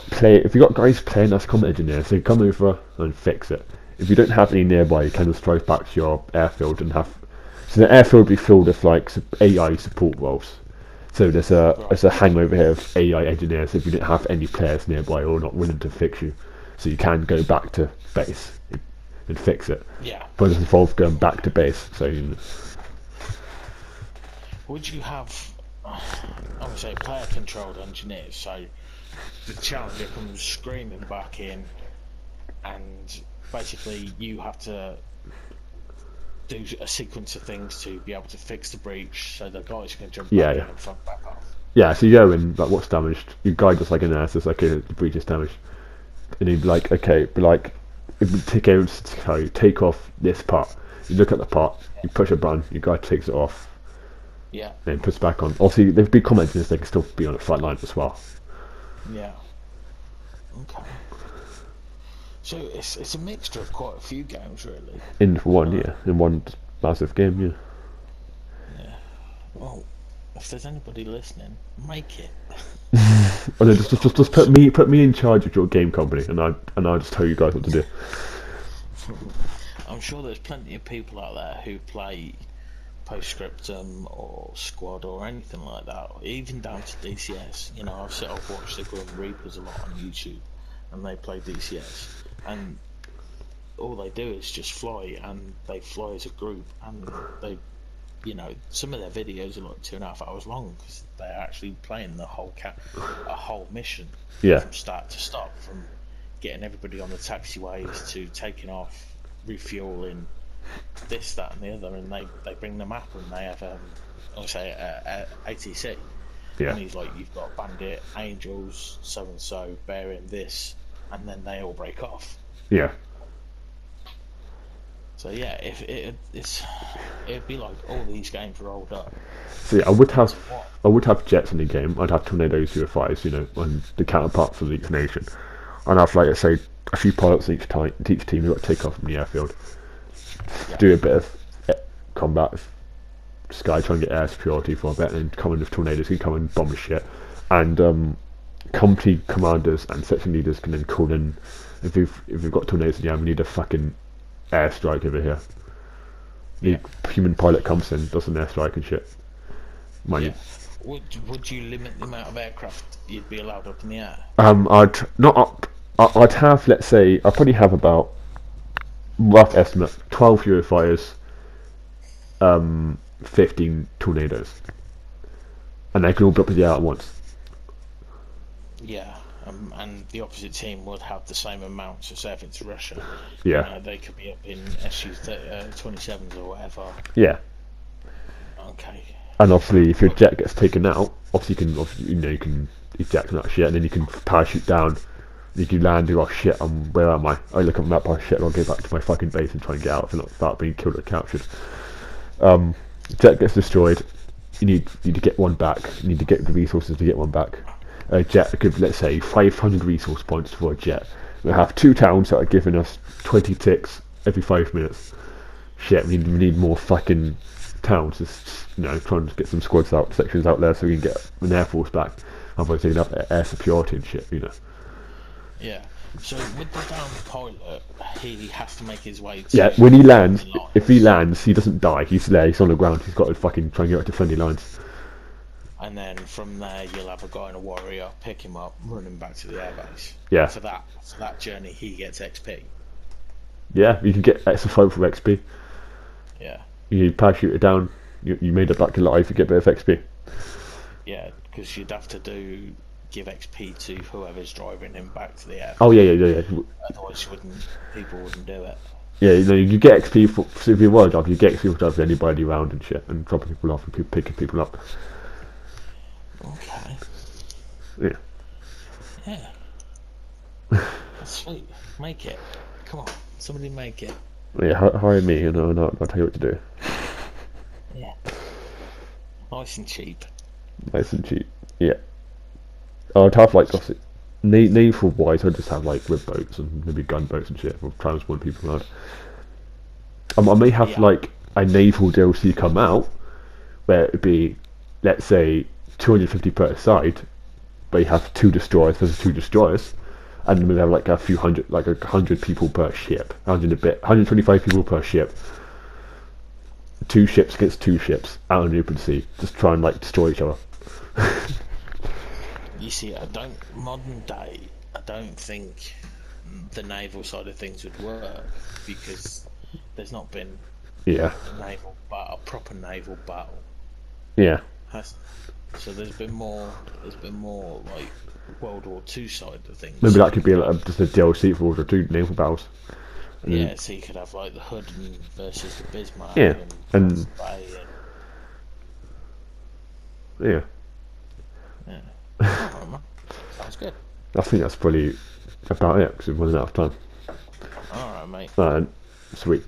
guys playing as combat engineers, they come over and fix it. If you don't have any nearby, you can just drive back to your airfield and have. So the airfield will be filled with like AI support roles. So there's a hangover here of AI engineers if you don't have any players nearby or not willing to fix you. So you can go back to base and fix it. Yeah. But it involves going back to base. So Would you have, I would say, player-controlled engineers? So the Challenger comes screaming back in, and basically you have to do a sequence of things to be able to fix the breach, so the guys can jump back in and fuck back off. Yeah, so you go in, like, what's damaged? You guide just like an ass, it's like, the breach is damaged. And you'd be like, okay, but like, it would take off this part. You look at the part, you push a button, your guy takes it off, Yeah. then puts it back on. Obviously, there'd be comment engineers, they can still be on the front line as well. Yeah. Okay. So it's a mixture of quite a few games, really. In one massive game, yeah. Yeah. Well, if there's anybody listening, make it. Well, then just put me in charge of your game company, and I'll just tell you guys what to do. I'm sure there's plenty of people out there who play Postscriptum or Squad or anything like that, or even down to DCS. You know, I've watched the Grim Reapers a lot on YouTube, and they play DCS, and all they do is just fly, and they fly as a group, and they, you know, some of their videos are like 2.5 hours long because they're actually playing the whole a whole mission from start to stop, from getting everybody on the taxiways to taking off, refueling, this, that, and the other, and they bring the map and they have ATC. Yeah. And he's like, you've got Bandit, Angels, so and so, bearing this, and then they all break off. Yeah. So yeah, if it'd be like all these games rolled up. So yeah, I would have jets in the game. I'd have tornadoes, UFIs, and the counterparts of each nation. I'd have, like, let's say, a few pilots each team who got to take off from the airfield. Yeah. Do a bit of combat with Sky, try and get air security for a bit, and come in with tornadoes, can come and bomb shit. And company commanders and section leaders can then call in, if we've got tornadoes in the air, we need a fucking airstrike over here. The human pilot comes in, does an airstrike and shit. Would you limit the amount of aircraft you'd be allowed up in the air? I'd have, let's say, I'd probably have about, rough estimate, 12 Eurofighters, 15 tornadoes, and they can all be up in the air at once. Yeah, and the opposite team would have the same amount. So say if it's Russia, Yeah. they could be up in SU-27s or whatever. Yeah. Okay. And obviously, if your jet gets taken out, obviously you can eject that shit, and then you can parachute down. You can land. You go, oh shit, where am I? I look at the map. Oh shit, I'll go back to my fucking base and try and get out without being killed or captured. Jet gets destroyed. You need to get one back. You need to get the resources to get one back. A jet could, let's say, 500 resource points for a jet. We have 2 towns that are giving us 20 ticks every 5 minutes. Shit, we need more fucking towns. Just, trying to get some squads out, sections out there so we can get an air force back. Otherwise, they have air superiority and shit. Yeah. So with the down pilot, he has to make his way to. Yeah, when he lands, if he lands, he doesn't die. He's there. He's on the ground. He's got to fucking try and get up to friendly lines. And then from there, you'll have a guy and a warrior pick him up, run him back to the airbase. Yeah. For that journey, he gets XP. Yeah, you can get extra 5 for XP. Yeah. You parachute it down. You made it back to life. You get a bit of XP. Yeah, because you'd have to give XP to whoever's driving him back to the airbase. Oh yeah. Otherwise, people wouldn't do it. Yeah, you get XP for if you were job. You get XP for driving anybody around and shit, and dropping people off and picking people up. Okay. Yeah. Yeah. That's sweet. Make it. Come on, somebody make it. Yeah, hire me, and I'll tell you what to do. Yeah. Nice and cheap. Nice and cheap. Yeah. I'd have like naval wise, I'd just have like rib boats and maybe gunboats and shit for transporting people around. I may have like a naval DLC come out where it'd be, let's say, 250 per side, but you have 2 destroyers versus 2 destroyers, and then we have like a few hundred, like 100 people per ship, 100 a bit, 125 people per ship. 2 ships against 2 ships out in the open sea, just try and like destroy each other. You see, modern day, I don't think the naval side of things would work because there's not been Yeah. a proper naval battle. Yeah. So there's been more like World War II side of things. Maybe that could be like just a DLC for World War II naval battles. Yeah, so you could have like the Hood versus the Bismarck. Yeah, and yeah. Alright, man. Sounds good. I think that's probably about it because we're running out of time. Alright, mate. Sweet.